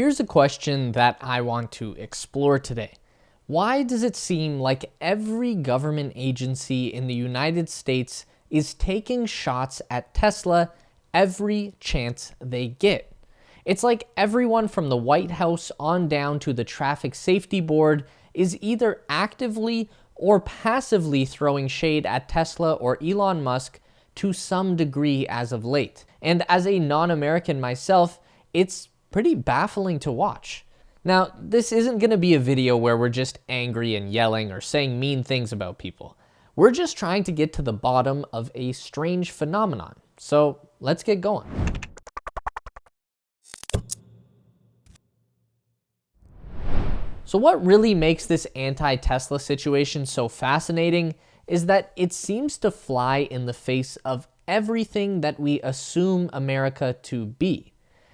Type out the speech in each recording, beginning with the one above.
Here's a question that I want to explore today. Why does it seem like every government agency in the United States is taking shots at Tesla every chance they get? It's like everyone from the White House on down to the Traffic Safety Board is either actively or passively throwing shade at Tesla or Elon Musk to some degree as of late. And as a non-American myself, it's pretty baffling to watch. Now, this isn't going to be a video where we're just angry and yelling or saying mean things about people. We're just trying to get to the bottom of a strange phenomenon. So let's get going. So what really makes this anti-Tesla situation so fascinating is that it seems to fly in the face of everything that we assume America to be.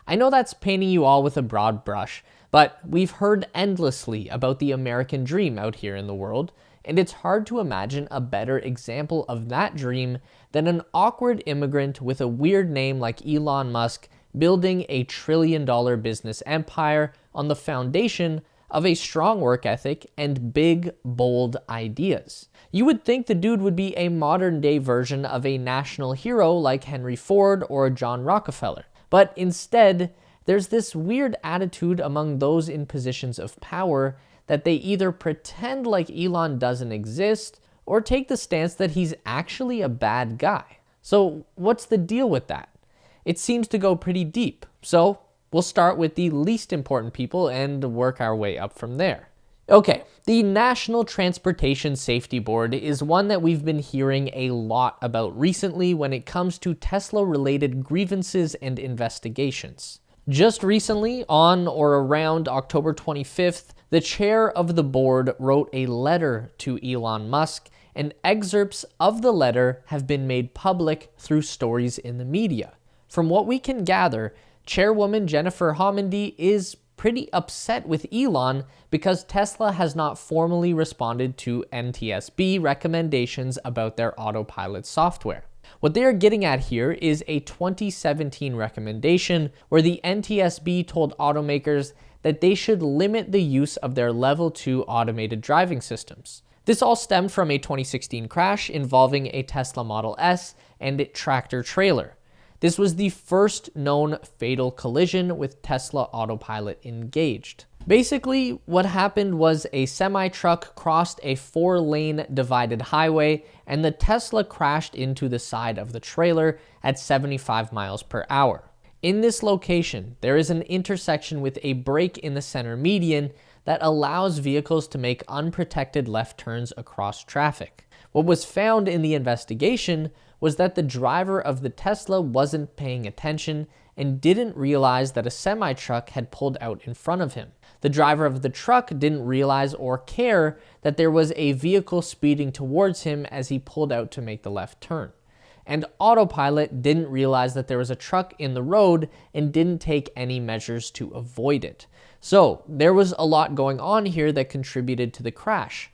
I know that's painting you all with a broad brush, but we've heard endlessly about the American dream out here in the world, and it's hard to imagine a better example of that dream than an awkward immigrant with a weird name like Elon Musk building a trillion-dollar business empire on the foundation of a strong work ethic and big, bold ideas. You would think the dude would be a modern-day version of a national hero like Henry Ford or John Rockefeller. But instead, there's this weird attitude among those in positions of power that they either pretend like Elon doesn't exist or take the stance that he's actually a bad guy. So what's the deal with that? It seems to go pretty deep. So we'll start with the least important people and work our way up from there. Okay, the National Transportation Safety Board is one that we've been hearing a lot about recently when it comes to Tesla-related grievances and investigations. Just recently, on or around October 25th, the chair of the board wrote a letter to Elon Musk, and excerpts of the letter have been made public through stories in the media. From what we can gather, Chairwoman Jennifer Homendy is pretty upset with Elon because Tesla has not formally responded to NTSB recommendations about their Autopilot software. What they are getting at here is a 2017 recommendation where the NTSB told automakers that they should limit the use of their Level 2 automated driving systems. This all stemmed from a 2016 crash involving a Tesla Model S and a tractor-trailer. This was the first known fatal collision with Tesla Autopilot engaged. Basically, what happened was a semi-truck crossed a 4-lane divided highway and the Tesla crashed into the side of the trailer at 75 miles per hour. In this location, there is an intersection with a break in the center median that allows vehicles to make unprotected left turns across traffic. What was found in the investigation was that the driver of the Tesla wasn't paying attention and didn't realize that a semi-truck had pulled out in front of him. The driver of the truck didn't realize or care that there was a vehicle speeding towards him as he pulled out to make the left turn. And Autopilot didn't realize that there was a truck in the road and didn't take any measures to avoid it. So there was a lot going on here that contributed to the crash.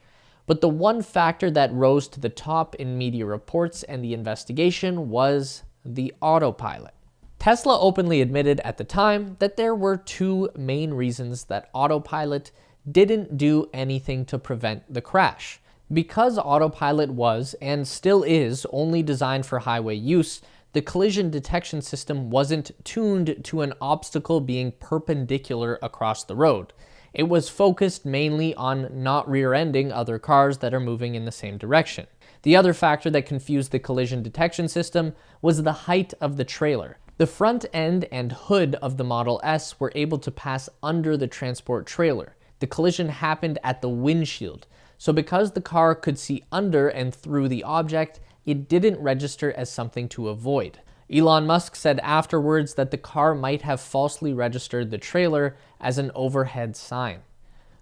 But the one factor that rose to the top in media reports and the investigation was the Autopilot. Tesla openly admitted at the time that there were two main reasons that Autopilot didn't do anything to prevent the crash. Because Autopilot was, and still is, only designed for highway use, the collision detection system wasn't tuned to an obstacle being perpendicular across the road. It was focused mainly on not rear-ending other cars that are moving in the same direction. The other factor that confused the collision detection system was the height of the trailer. The front end and hood of the Model S were able to pass under the transport trailer. The collision happened at the windshield. So because the car could see under and through the object, it didn't register as something to avoid. Elon Musk said afterwards that the car might have falsely registered the trailer as an overhead sign.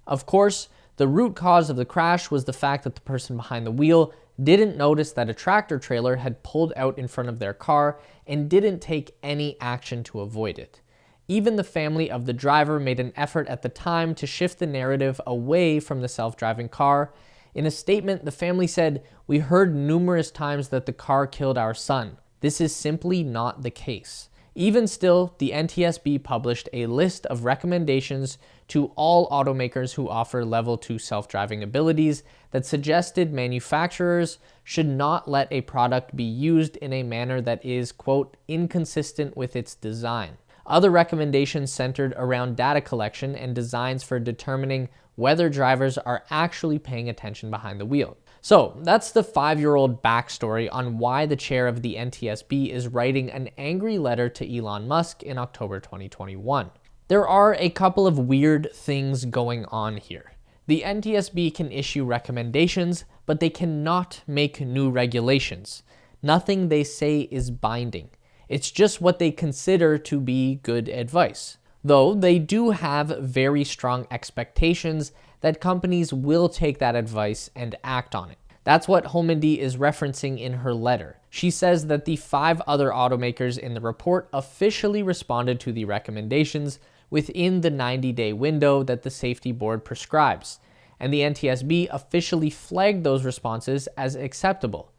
Of course, the root cause of the crash was the fact that the person behind the wheel didn't notice that a tractor trailer had pulled out in front of their car and didn't take any action to avoid it. Even the family of the driver made an effort at the time to shift the narrative away from the self-driving car. In a statement, the family said, "We heard numerous times that the car killed our son. This is simply not the case. Even still, the NTSB published a list of recommendations to all automakers who offer level 2 self-driving abilities that suggested manufacturers should not let a product be used in a manner that is, quote, inconsistent with its design. Other recommendations centered around data collection and designs for determining whether drivers are actually paying attention behind the wheel. So that's the 5-year-old backstory on why the chair of the NTSB is writing an angry letter to Elon Musk in October 2021. There are a couple of weird things going on here. The NTSB can issue recommendations, but they cannot make new regulations. Nothing they say is binding. It's just what they consider to be good advice. Though they do have very strong expectations that companies will take that advice and act on it. That's what Homendy is referencing in her letter. She says that the 5 other automakers in the report officially responded to the recommendations within the 90-day window that the safety board prescribes, and the NTSB officially flagged those responses as acceptable.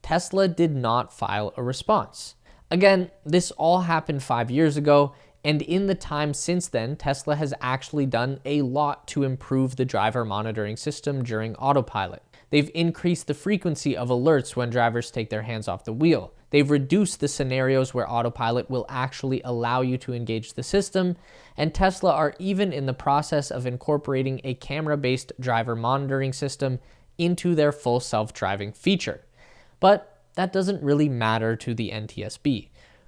Tesla did not file a response. Again, this all happened 5 years ago, and in the time since then, Tesla has actually done a lot to improve the driver monitoring system during Autopilot. They've increased the frequency of alerts when drivers take their hands off the wheel. They've reduced the scenarios where Autopilot will actually allow you to engage the system, and Tesla are even in the process of incorporating a camera-based driver monitoring system into their full self-driving feature. But that doesn't really matter to the NTSB.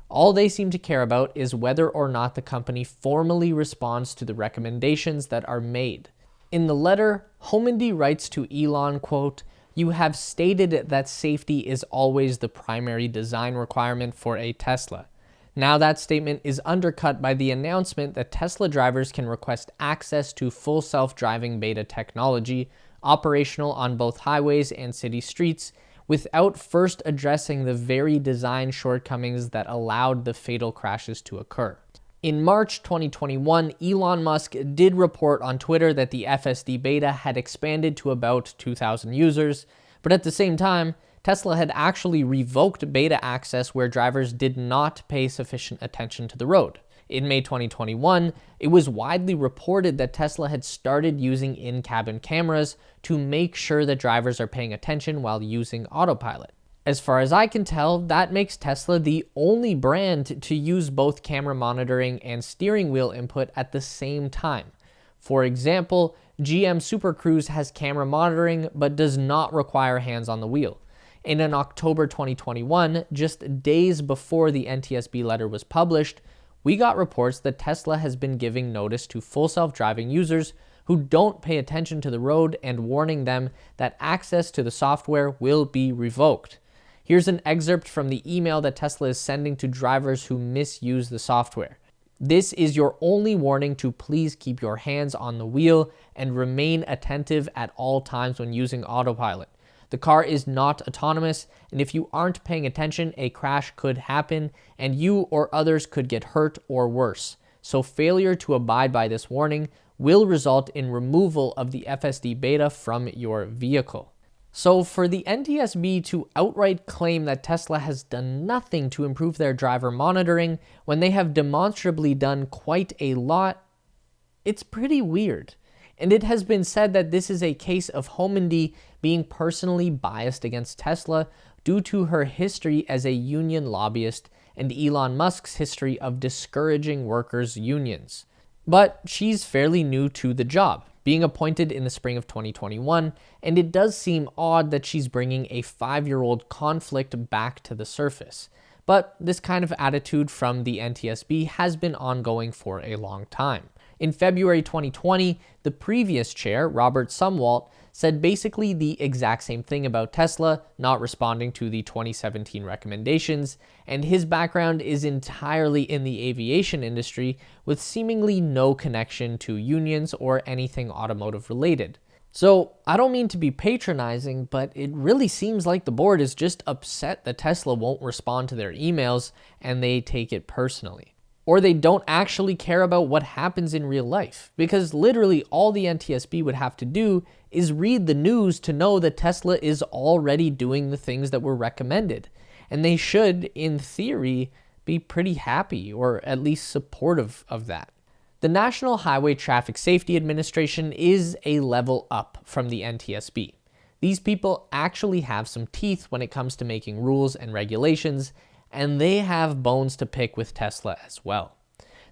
All they seem to care about is whether or not the company formally responds to the recommendations that are made. In the letter, Homendy writes to Elon, quote, "You have stated that safety is always the primary design requirement for a Tesla. Now that statement is undercut by the announcement that Tesla drivers can request access to full self-driving beta technology, operational on both highways and city streets, without first addressing the very design shortcomings that allowed the fatal crashes to occur." In March 2021, Elon Musk did report on Twitter that the FSD beta had expanded to about 2,000 users, but at the same time, Tesla had actually revoked beta access where drivers did not pay sufficient attention to the road. In May 2021, it was widely reported that Tesla had started using in-cabin cameras to make sure that drivers are paying attention while using Autopilot. As far as I can tell, that makes Tesla the only brand to use both camera monitoring and steering wheel input at the same time. For example, GM Super Cruise has camera monitoring but does not require hands on the wheel. And in October 2021, just days before the NTSB letter was published, we got reports that Tesla has been giving notice to full self-driving users who don't pay attention to the road and warning them that access to the software will be revoked. Here's an excerpt from the email that Tesla is sending to drivers who misuse the software. "This is your only warning to please keep your hands on the wheel and remain attentive at all times when using Autopilot. The car is not autonomous, and if you aren't paying attention, a crash could happen, and you or others could get hurt or worse. So failure to abide by this warning will result in removal of the FSD beta from your vehicle." So for the NTSB to outright claim that Tesla has done nothing to improve their driver monitoring when they have demonstrably done quite a lot, it's pretty weird. And it has been said that this is a case of Homendy being personally biased against Tesla due to her history as a union lobbyist and Elon Musk's history of discouraging workers' unions. But she's fairly new to the job, being appointed in the spring of 2021, and it does seem odd that she's bringing a 5-year-old conflict back to the surface. But this kind of attitude from the NTSB has been ongoing for a long time. In February 2020, the previous chair, Robert Sumwalt, said basically the exact same thing about Tesla not responding to the 2017 recommendations, and his background is entirely in the aviation industry with seemingly no connection to unions or anything automotive related. So I don't mean to be patronizing, but it really seems like the board is just upset that Tesla won't respond to their emails and they take it personally. Or they don't actually care about what happens in real life, because literally all the NTSB would have to do is read the news to know that Tesla is already doing the things that were recommended. And they should, in theory, be pretty happy or at least supportive of that. The National Highway Traffic Safety Administration is a level up from the NTSB. These people actually have some teeth when it comes to making rules and regulations, and they have bones to pick with Tesla as well.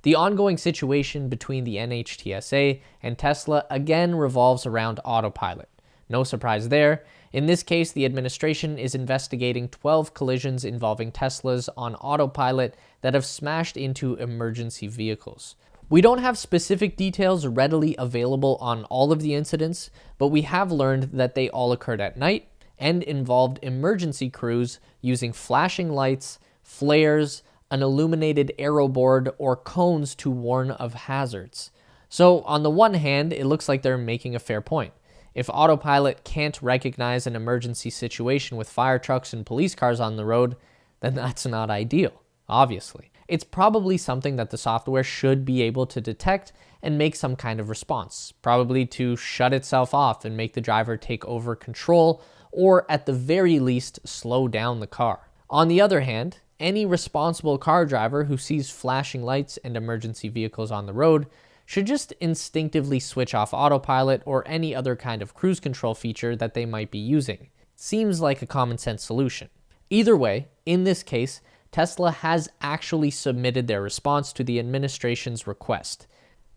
The ongoing situation between the NHTSA and Tesla again revolves around Autopilot. No surprise there. In this case, the administration is investigating 12 collisions involving Teslas on Autopilot that have smashed into emergency vehicles. We don't have specific details readily available on all of the incidents, but we have learned that they all occurred at night and involved emergency crews using flashing lights, flares, an illuminated aero board, or cones to warn of hazards. So on the one hand, it looks like they're making a fair point. If Autopilot can't recognize an emergency situation with fire trucks and police cars on the road, then that's not ideal, obviously. It's probably something that the software should be able to detect and make some kind of response, probably to shut itself off and make the driver take over control, or at the very least, slow down the car. On the other hand, any responsible car driver who sees flashing lights and emergency vehicles on the road should just instinctively switch off Autopilot or any other kind of cruise control feature that they might be using. Seems like a common sense solution. Either way, in this case, Tesla has actually submitted their response to the administration's request.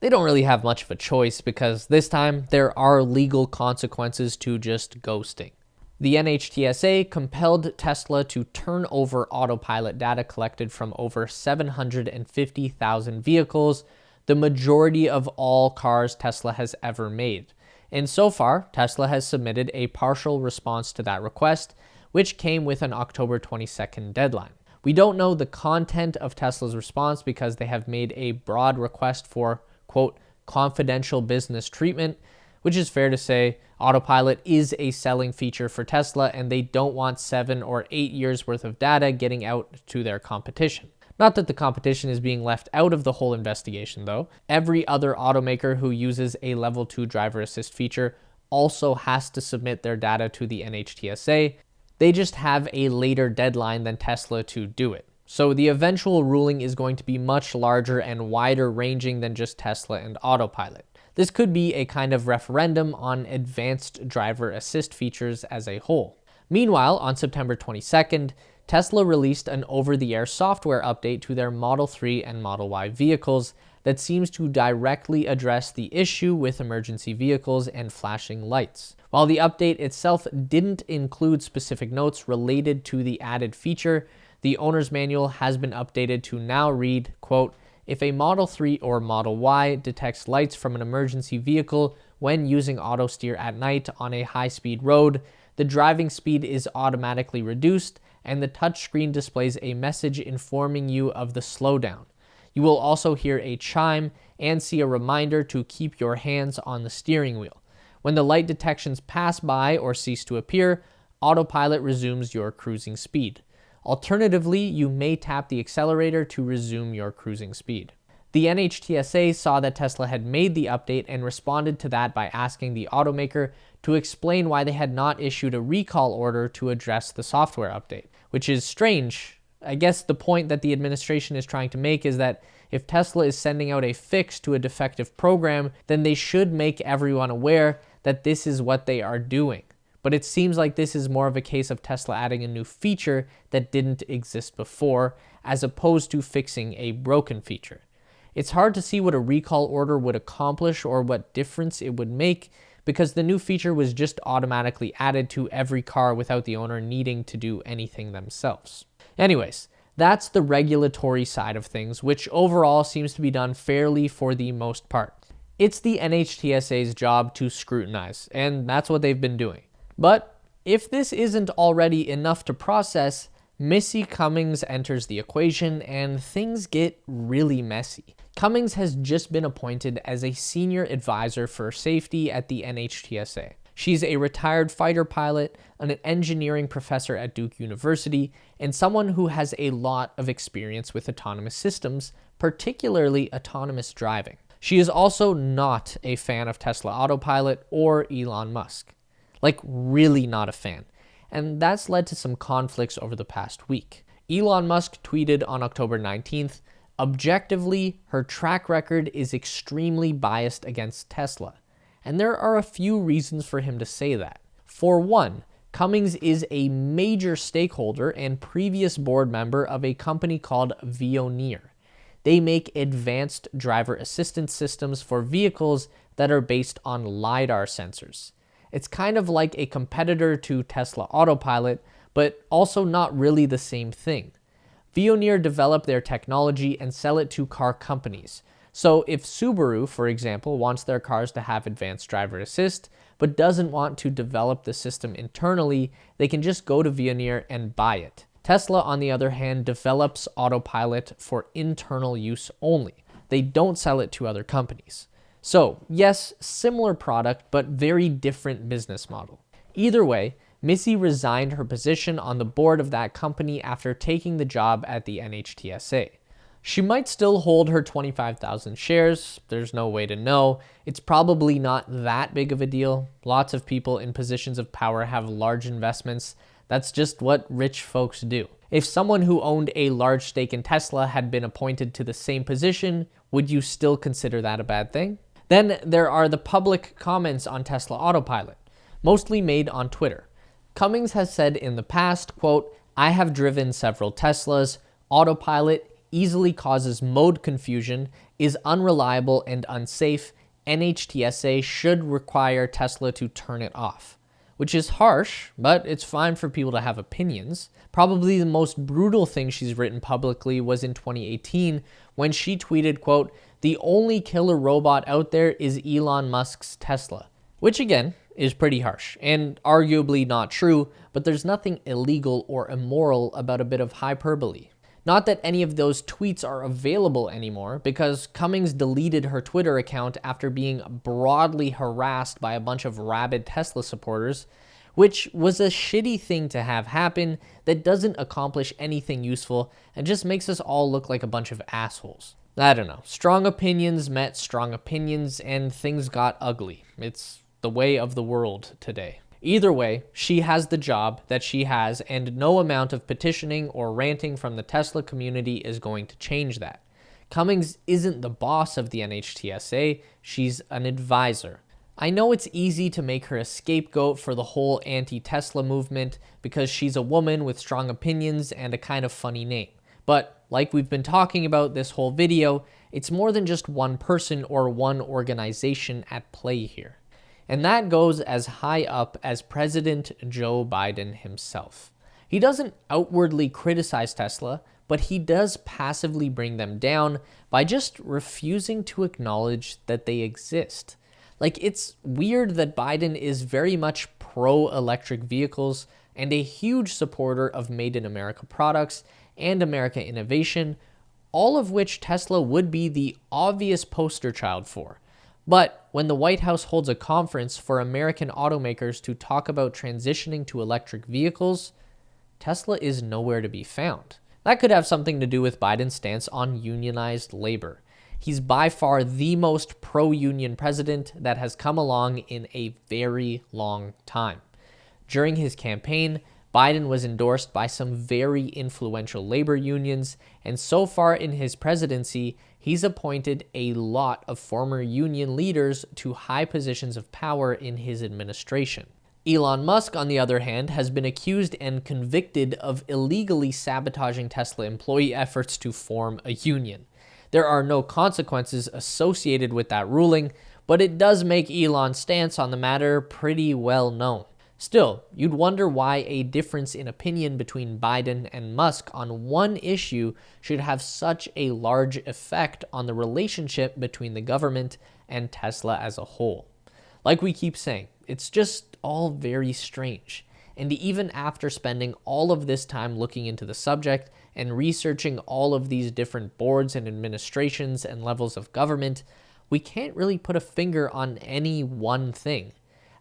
They don't really have much of a choice because this time there are legal consequences to just ghosting. The NHTSA compelled Tesla to turn over Autopilot data collected from over 750,000 vehicles, the majority of all cars Tesla has ever made. And so far, Tesla has submitted a partial response to that request, which came with an October 22nd deadline. We don't know the content of Tesla's response because they have made a broad request for, quote, confidential business treatment, which is fair to say. Autopilot is a selling feature for Tesla, and they don't want 7 or 8 years worth of data getting out to their competition. Not that the competition is being left out of the whole investigation, though. Every other automaker who uses a level 2 driver assist feature also has to submit their data to the NHTSA. They just have a later deadline than Tesla to do it. So the eventual ruling is going to be much larger and wider ranging than just Tesla and Autopilot. This could be a kind of referendum on advanced driver assist features as a whole. Meanwhile, on September 22nd, Tesla released an over-the-air software update to their Model 3 and Model Y vehicles that seems to directly address the issue with emergency vehicles and flashing lights. While the update itself didn't include specific notes related to the added feature, the owner's manual has been updated to now read, quote, if a Model 3 or Model Y detects lights from an emergency vehicle when using auto steer at night on a high-speed road, the driving speed is automatically reduced and the touchscreen displays a message informing you of the slowdown. You will also hear a chime and see a reminder to keep your hands on the steering wheel. When the light detections pass by or cease to appear, Autopilot resumes your cruising speed. Alternatively, you may tap the accelerator to resume your cruising speed. The NHTSA saw that Tesla had made the update and responded to that by asking the automaker to explain why they had not issued a recall order to address the software update, which is strange. I guess the point that the administration is trying to make is that if Tesla is sending out a fix to a defective program, then they should make everyone aware that this is what they are doing. But it seems like this is more of a case of Tesla adding a new feature that didn't exist before, as opposed to fixing a broken feature. It's hard to see what a recall order would accomplish or what difference it would make, because the new feature was just automatically added to every car without the owner needing to do anything themselves. Anyways, that's the regulatory side of things, which overall seems to be done fairly for the most part. It's the NHTSA's job to scrutinize, and that's what they've been doing. But if this isn't already enough to process, Missy Cummings enters the equation and things get really messy. Cummings has just been appointed as a senior advisor for safety at the NHTSA. She's a retired fighter pilot, an engineering professor at Duke University, and someone who has a lot of experience with autonomous systems, particularly autonomous driving. She is also not a fan of Tesla Autopilot or Elon Musk. Like, really not a fan. And that's led to some conflicts over the past week. Elon Musk tweeted on October 19th, "Objectively, her track record is extremely biased against Tesla." And there are a few reasons for him to say that. For one, Cummings is a major stakeholder and previous board member of a company called Veoneer. They make advanced driver assistance systems for vehicles that are based on LiDAR sensors. It's kind of like a competitor to Tesla Autopilot, but also not really the same thing. Veoneer develop their technology and sell it to car companies. So if Subaru, for example, wants their cars to have advanced driver assist, but doesn't want to develop the system internally, they can just go to Veoneer and buy it. Tesla, on the other hand, develops Autopilot for internal use only. They don't sell it to other companies. So yes, similar product, but very different business model. Either way, Missy resigned her position on the board of that company after taking the job at the NHTSA. She might still hold her 25,000 shares. There's no way to know. It's probably not that big of a deal. Lots of people in positions of power have large investments. That's just what rich folks do. If someone who owned a large stake in Tesla had been appointed to the same position, would you still consider that a bad thing? Then there are the public comments on Tesla Autopilot, mostly made on Twitter. Cummings has said in the past, quote, "I have driven several Teslas. Autopilot easily causes mode confusion, is unreliable and unsafe. NHTSA should require Tesla to turn it off." Which is harsh, but it's fine for people to have opinions. Probably the most brutal thing she's written publicly was in 2018 when she tweeted, quote, "The only killer robot out there is Elon Musk's Tesla." Which again, is pretty harsh and arguably not true, but there's nothing illegal or immoral about a bit of hyperbole. Not that any of those tweets are available anymore, because Cummings deleted her Twitter account after being broadly harassed by a bunch of rabid Tesla supporters, which was a shitty thing to have happen that doesn't accomplish anything useful and just makes us all look like a bunch of assholes. I don't know. Strong opinions met strong opinions and things got ugly. It's the way of the world today. Either way, she has the job that she has, and no amount of petitioning or ranting from the Tesla community is going to change that. Cummings isn't the boss of the NHTSA, she's an advisor. I know it's easy to make her a scapegoat for the whole anti-Tesla movement because she's a woman with strong opinions and a kind of funny name. But like we've been talking about this whole video, it's more than just one person or one organization at play here. And that goes as high up as President Joe Biden himself. He doesn't outwardly criticize Tesla, but he does passively bring them down by just refusing to acknowledge that they exist. Like, it's weird that Biden is very much pro-electric vehicles and a huge supporter of Made in America products and America innovation, all of which Tesla would be the obvious poster child for. But when the White House holds a conference for American automakers to talk about transitioning to electric vehicles, Tesla is nowhere to be found. That could have something to do with Biden's stance on unionized labor. He's by far the most pro-union president that has come along in a very long time. During his campaign, Biden was endorsed by some very influential labor unions, and so far in his presidency, he's appointed a lot of former union leaders to high positions of power in his administration. Elon Musk, on the other hand, has been accused and convicted of illegally sabotaging Tesla employee efforts to form a union. There are no consequences associated with that ruling, but it does make Elon's stance on the matter pretty well known. Still, you'd wonder why a difference in opinion between Biden and Musk on one issue should have such a large effect on the relationship between the government and Tesla as a whole. Like we keep saying, it's just all very strange. And even after spending all of this time looking into the subject and researching all of these different boards and administrations and levels of government, we can't really put a finger on any one thing.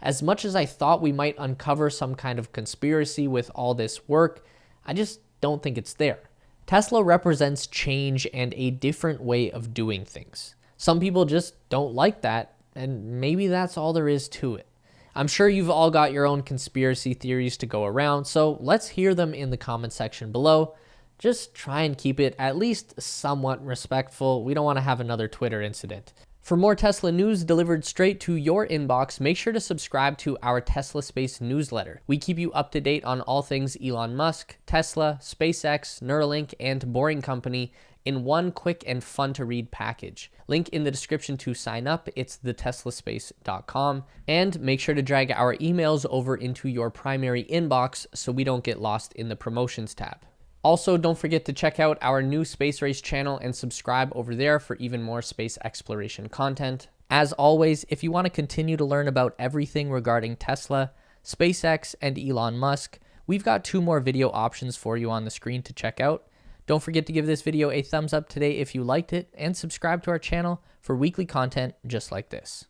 As much as I thought we might uncover some kind of conspiracy with all this work, I just don't think it's there. Tesla represents change and a different way of doing things. Some people just don't like that, and maybe that's all there is to it. I'm sure you've all got your own conspiracy theories to go around, so let's hear them in the comment section below. just try and keep it at least somewhat respectful. We don't want to have another Twitter incident. For more Tesla news delivered straight to your inbox, make sure to subscribe to our Tesla Space newsletter. We keep you up to date on all things Elon Musk, Tesla, SpaceX, Neuralink, and Boring Company in one quick and fun to read package. Link in the description to sign up. It's theteslaspace.com. And make sure to drag our emails over into your primary inbox so we don't get lost in the promotions tab. Also, don't forget to check out our new Space Race channel and subscribe over there for even more space exploration content. As always, if you want to continue to learn about everything regarding Tesla, SpaceX, and Elon Musk, we've got 2 more video options for you on the screen to check out. Don't forget to give this video a thumbs up today if you liked it, and subscribe to our channel for weekly content just like this.